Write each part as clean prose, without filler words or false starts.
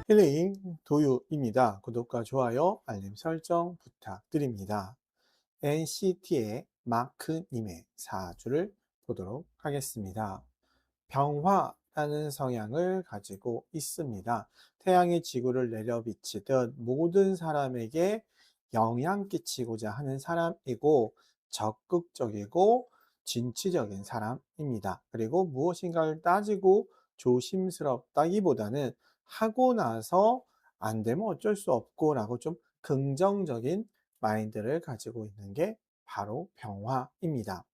힐링 도유입니다. 구독과 좋아요, 알림 설정 부탁드립니다. NCT의 마크님의 사주를 보도록 하겠습니다. 병화라는 성향을 가지고 있습니다. 태양이 지구를 내려비치듯 모든 사람에게 영향 끼치고자 하는 사람이고 적극적이고 진취적인 사람입니다. 그리고 무엇인가를 따지고 조심스럽다기보다는 하고 나서 안 되면 어쩔 수 없고 라고 좀 긍정적인 마인드를 가지고 있는 게 바로 병화입니다.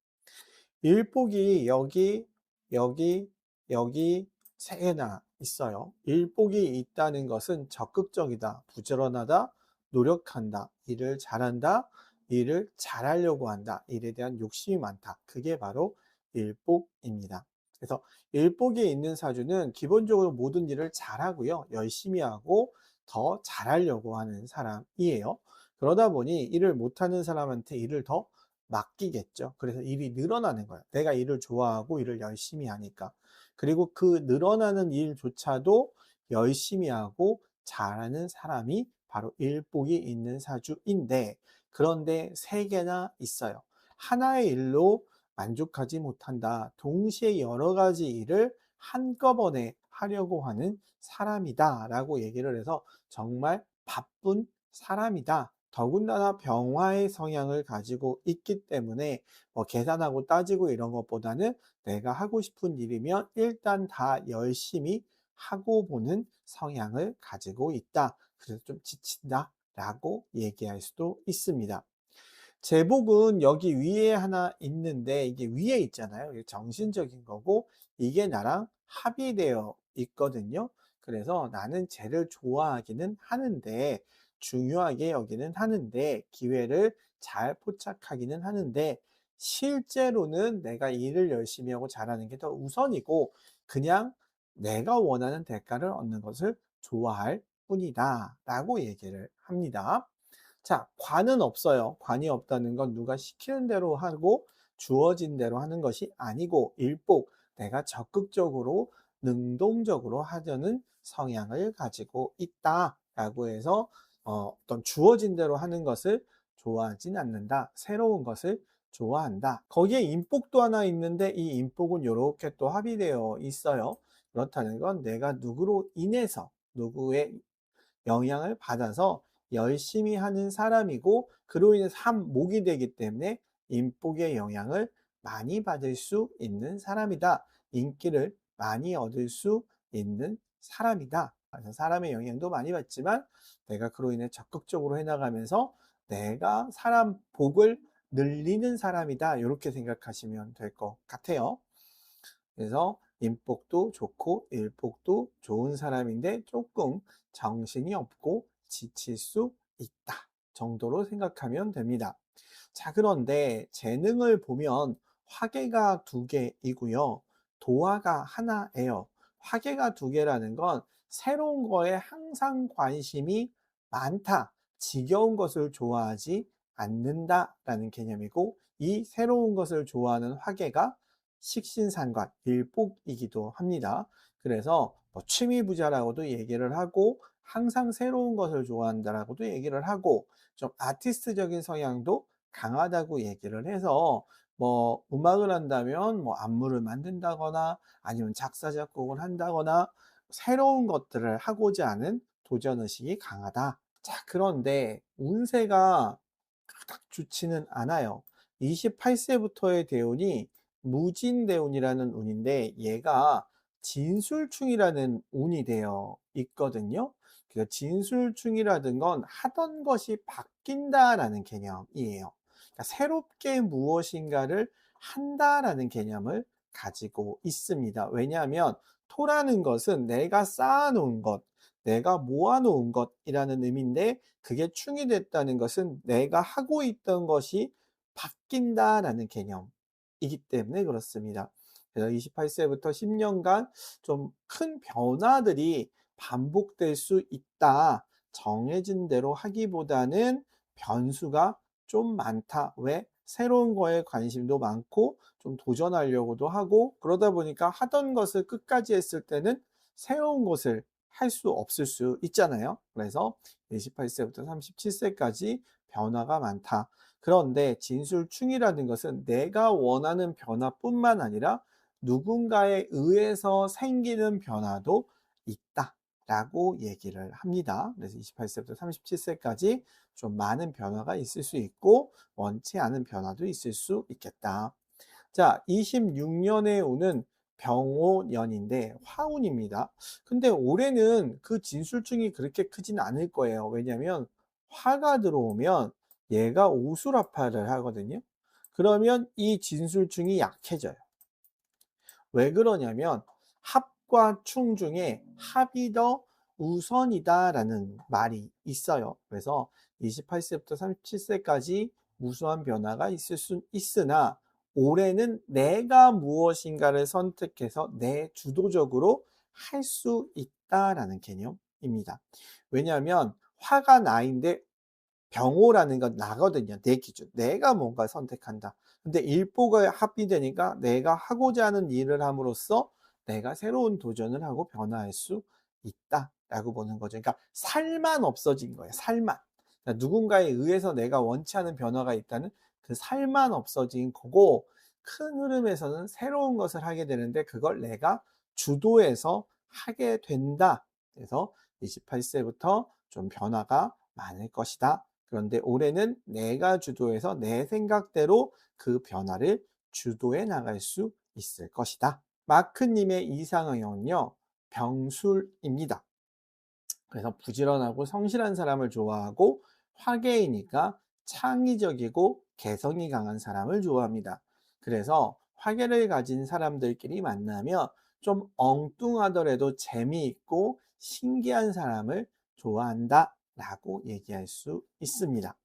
일복이 여기, 여기, 여기 세 개나 있어요. 일복이 있다는 것은 적극적이다, 부지런하다, 노력한다, 일을 잘한다, 일을 잘하려고 한다, 일에 대한 욕심이 많다. 그게 바로 일복입니다. 그래서 일복이 있는 사주는 기본적으로 모든 일을 잘하고요. 열심히 하고 더 잘하려고 하는 사람이에요. 그러다 보니 일을 못하는 사람한테 일을 더 맡기겠죠. 그래서 일이 늘어나는 거예요. 내가 일을 좋아하고 일을 열심히 하니까. 그리고 그 늘어나는 일조차도 열심히 하고 잘하는 사람이 바로 일복이 있는 사주인데, 그런데 세 개나 있어요. 하나의 일로 만족하지 못한다. 동시에 여러 가지 일을 한꺼번에 하려고 하는 사람이다 라고 얘기를 해서 정말 바쁜 사람이다. 더군다나 병화의 성향을 가지고 있기 때문에 뭐 계산하고 따지고 이런 것보다는 내가 하고 싶은 일이면 일단 다 열심히 하고 보는 성향을 가지고 있다. 그래서 좀 지친다 라고 얘기할 수도 있습니다. 제복은 여기 위에 하나 있는데 이게 위에 있잖아요. 이게 정신적인 거고 이게 나랑 합의되어 있거든요. 그래서 나는 쟤를 좋아하기는 하는데 중요하게 여기는 하는데 기회를 잘 포착하기는 하는데 실제로는 내가 일을 열심히 하고 잘하는 게 더 우선이고 그냥 내가 원하는 대가를 얻는 것을 좋아할 뿐이다 라고 얘기를 합니다. 자, 관은 없어요. 관이 없다는 건 누가 시키는 대로 하고 주어진 대로 하는 것이 아니고 일복, 내가 적극적으로 능동적으로 하려는 성향을 가지고 있다라고 해서 어떤 주어진 대로 하는 것을 좋아하진 않는다. 새로운 것을 좋아한다. 거기에 인복도 하나 있는데 이 인복은 이렇게 또 합의되어 있어요. 그렇다는 건 내가 누구로 인해서 누구의 영향을 받아서 열심히 하는 사람이고 그로 인해서 한 목이 되기 때문에 인복의 영향을 많이 받을 수 있는 사람이다. 인기를 많이 얻을 수 있는 사람이다. 그래서 사람의 영향도 많이 받지만 내가 그로 인해 적극적으로 해나가면서 내가 사람 복을 늘리는 사람이다. 이렇게 생각하시면 될 것 같아요. 그래서 인복도 좋고 일복도 좋은 사람인데 조금 정신이 없고 지칠 수 있다 정도로 생각하면 됩니다. 자, 그런데 재능을 보면 화개가 두 개이고요. 도화가 하나예요. 화개가 두 개라는 건 새로운 거에 항상 관심이 많다. 지겨운 것을 좋아하지 않는다라는 개념이고 이 새로운 것을 좋아하는 화개가 식신상관, 일복이기도 합니다. 그래서 뭐 취미부자라고도 얘기를 하고 항상 새로운 것을 좋아한다라고도 얘기를 하고 좀 아티스트적인 성향도 강하다고 얘기를 해서 뭐 음악을 한다면 뭐 안무를 만든다거나 아니면 작사 작곡을 한다거나 새로운 것들을 하고자 하는 도전 의식이 강하다. 자, 그런데 운세가 그닥 좋지는 않아요. 28세부터의 대운이 무진대운이라는 운인데 얘가 진술충이라는 운이 되어 있거든요. 그래서 진술충이라는 건 하던 것이 바뀐다라는 개념이에요. 그러니까 새롭게 무엇인가를 한다라는 개념을 가지고 있습니다. 왜냐하면 토라는 것은 내가 쌓아놓은 것, 내가 모아놓은 것이라는 의미인데 그게 충이 됐다는 것은 내가 하고 있던 것이 바뀐다라는 개념이기 때문에 그렇습니다. 그래서 28세부터 10년간 좀 큰 변화들이 반복될 수 있다. 정해진 대로 하기보다는 변수가 좀 많다. 왜? 새로운 거에 관심도 많고 좀 도전하려고도 하고 그러다 보니까 하던 것을 끝까지 했을 때는 새로운 것을 할 수 없을 수 있잖아요. 그래서 28세부터 37세까지 변화가 많다. 그런데 진술충이라는 것은 내가 원하는 변화뿐만 아니라 누군가에 의해서 생기는 변화도 있다라고 얘기를 합니다. 그래서 28세부터 37세까지 좀 많은 변화가 있을 수 있고 원치 않은 변화도 있을 수 있겠다. 자, 26년에 오는 병오년인데 화운입니다. 근데 올해는 그 진술충이 그렇게 크진 않을 거예요. 왜냐하면 화가 들어오면 얘가 오수라파를 하거든요. 그러면 이 진술충이 약해져요. 왜 그러냐면 합과 충 중에 합이 더 우선이다라는 말이 있어요. 그래서 28세부터 37세까지 무수한 변화가 있을 수 있으나 올해는 내가 무엇인가를 선택해서 내 주도적으로 할 수 있다라는 개념입니다. 왜냐하면 화가 나인데 병호라는 건 나거든요. 내 기준. 내가 뭔가 선택한다. 근데 일보가 합의되니까 내가 하고자 하는 일을 함으로써 내가 새로운 도전을 하고 변화할 수 있다라고 보는 거죠. 그러니까 살만 없어진 거예요. 살만. 그러니까 누군가에 의해서 내가 원치 않은 변화가 있다는 그 살만 없어진 거고 큰 흐름에서는 새로운 것을 하게 되는데 그걸 내가 주도해서 하게 된다. 그래서 28세부터 좀 변화가 많을 것이다. 그런데 올해는 내가 주도해서 내 생각대로 그 변화를 주도해 나갈 수 있을 것이다. 마크님의 이상형은요, 병술입니다. 그래서 부지런하고 성실한 사람을 좋아하고 화개이니까 창의적이고 개성이 강한 사람을 좋아합니다. 그래서 화개를 가진 사람들끼리 만나면 좀 엉뚱하더라도 재미있고 신기한 사람을 좋아한다 라고 얘기할 수 있습니다.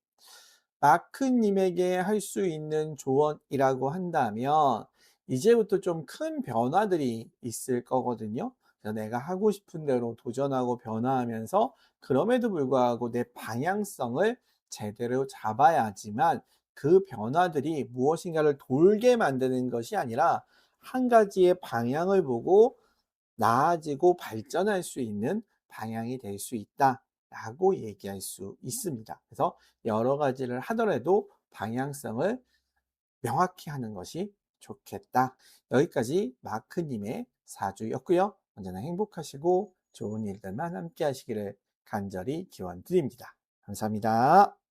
마크님에게 할 수 있는 조언이라고 한다면 이제부터 좀 큰 변화들이 있을 거거든요. 그래서 내가 하고 싶은 대로 도전하고 변화하면서 그럼에도 불구하고 내 방향성을 제대로 잡아야지만 그 변화들이 무엇인가를 돌게 만드는 것이 아니라 한 가지의 방향을 보고 나아지고 발전할 수 있는 방향이 될 수 있다라고 얘기할 수 있습니다. 그래서 여러 가지를 하더라도 방향성을 명확히 하는 것이 좋겠다. 여기까지 마크님의 사주였고요. 언제나 행복하시고 좋은 일들만 함께 하시기를 간절히 기원 드립니다. 감사합니다.